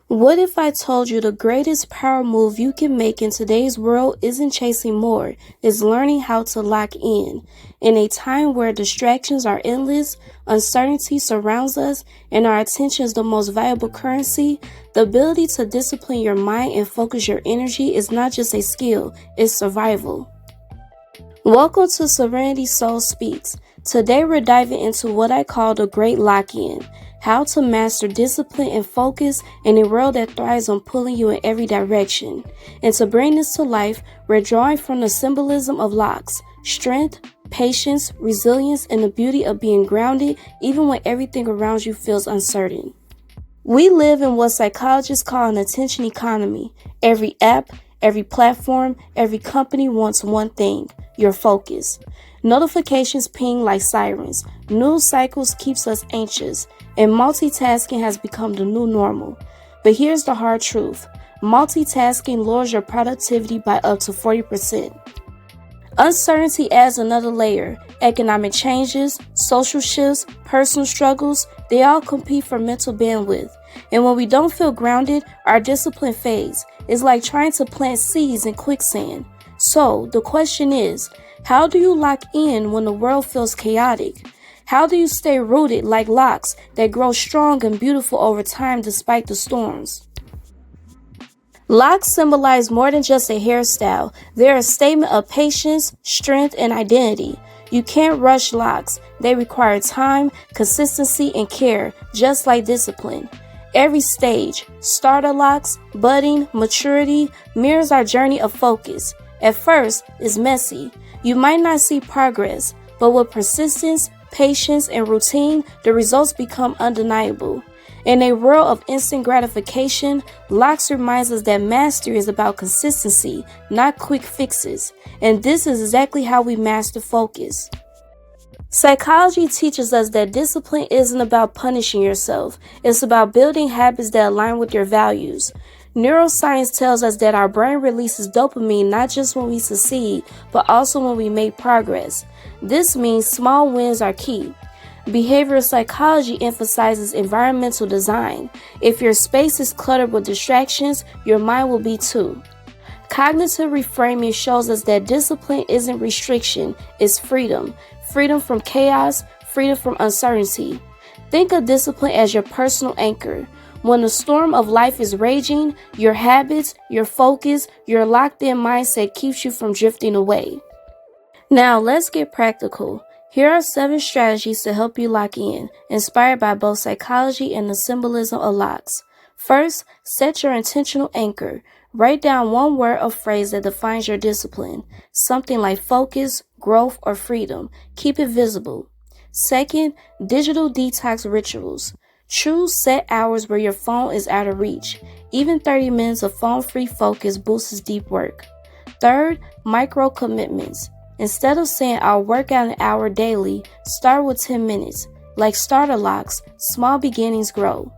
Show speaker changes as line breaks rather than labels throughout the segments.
What if I told you the greatest power move you can make in today's world isn't chasing more, it's learning how to lock in. In a time where distractions are endless, uncertainty surrounds us, and our attention is the most valuable currency, the ability to discipline your mind and focus your energy is not just a skill, it's survival. Welcome to Serenity Soul Speaks. Today we're diving into what I call the great lock-in. How to master discipline and focus in a world that thrives on pulling you in every direction. And to bring this to life, we're drawing from the symbolism of locks, strength, patience, resilience, and the beauty of being grounded even when everything around you feels uncertain. We live in what psychologists call an attention economy. Every app, every platform, every company wants one thing: your focus. Notifications ping like sirens. News cycles keeps us anxious. And multitasking has become the new normal. But here's the hard truth. Multitasking lowers your productivity by up to 40%. Uncertainty adds another layer. Economic changes, social shifts, personal struggles, they all compete for mental bandwidth. And when we don't feel grounded, our discipline fades. It's like trying to plant seeds in quicksand. So, the question is, how do you lock in when the world feels chaotic? How do you stay rooted like locks that grow strong and beautiful over time despite the storms? Locks symbolize more than just a hairstyle. They're a statement of patience, strength, and identity. You can't rush locks. They require time, consistency, and care, just like discipline. Every stage, starter locks, budding, maturity, mirrors our journey of focus. At first, it's messy. You might not see progress, but with persistence, patience, and routine, the results become undeniable. In a world of instant gratification, locks reminds us that mastery is about consistency, not quick fixes. And this is exactly how we master focus. Psychology teaches us that discipline isn't about punishing yourself. It's about building habits that align with your values. Neuroscience tells us that our brain releases dopamine not just when we succeed, but also when we make progress. This means small wins are key. Behavioral psychology emphasizes environmental design. If your space is cluttered with distractions, your mind will be too. Cognitive reframing shows us that discipline isn't restriction, it's freedom. Freedom from chaos, freedom from uncertainty. Think of discipline as your personal anchor. When the storm of life is raging, your habits, your focus, your locked-in mindset keeps you from drifting away. Now, let's get practical. Here are 7 strategies to help you lock in, inspired by both psychology and the symbolism of locks. First, set your intentional anchor. Write down one word or phrase that defines your discipline, something like focus, growth, or freedom. Keep it visible. Second, digital detox rituals. Choose set hours where your phone is out of reach. Even 30 minutes of phone-free focus boosts deep work. Third, micro commitments. Instead of saying I'll work out an hour daily, start with 10 minutes. Like starter locks, small beginnings grow.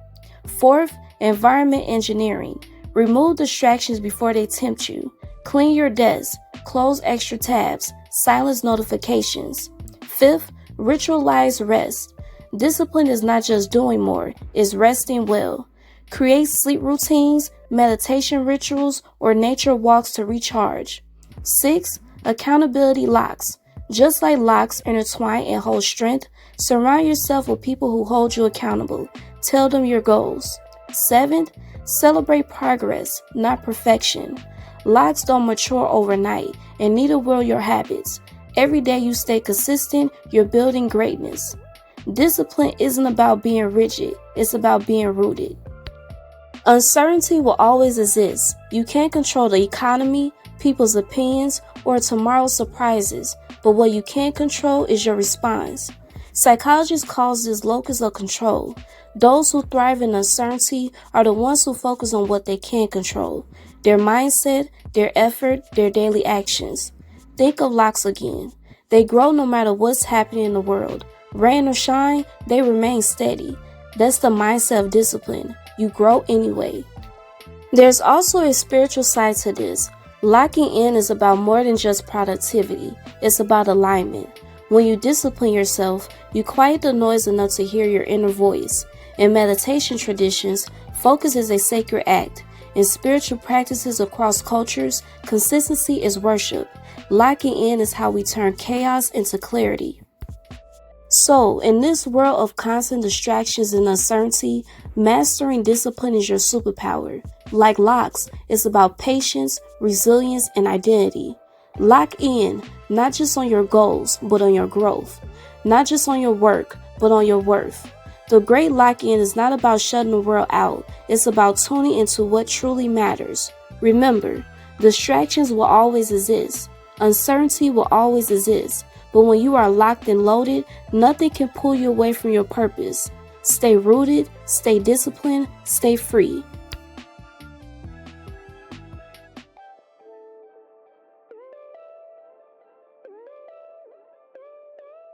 Fourth, environment engineering. Remove distractions before they tempt you. Clean your desk, close extra tabs, silence notifications. Fifth, ritualize rest. Discipline is not just doing more, it's resting well. Create sleep routines, meditation rituals, or nature walks to recharge. 6. Accountability locks. Just like locks intertwine and hold strength, surround yourself with people who hold you accountable. Tell them your goals. 7. Celebrate progress, not perfection. Locks don't mature overnight, and neither will your habits. Every day you stay consistent, you're building greatness. Discipline isn't about being rigid, it's about being rooted. Uncertainty will always exist. You can't control the economy, people's opinions, or tomorrow's surprises, but what you can control is your response. Psychologists call this locus of control. Those who thrive in uncertainty are the ones who focus on what they can control: their mindset, their effort, their daily actions. Think of locks again. They grow no matter what's happening in the world. Rain or shine, they remain steady. That's the mindset of discipline. You grow anyway. There's also a spiritual side to this. Locking in is about more than just productivity. It's about alignment. When you discipline yourself, you quiet the noise enough to hear your inner voice. In meditation traditions, Focus is a sacred act. In spiritual practices across cultures, consistency is worship. Locking in is how we turn chaos into clarity. So, in this world of constant distractions and uncertainty, mastering discipline is your superpower. Like locks, it's about patience, resilience, and identity. Lock in, not just on your goals, but on your growth. Not just on your work, but on your worth. The great lock-in is not about shutting the world out. It's about tuning into what truly matters. Remember, distractions will always exist. Uncertainty will always exist. But when you are locked and loaded, nothing can pull you away from your purpose. Stay rooted, stay disciplined, stay free.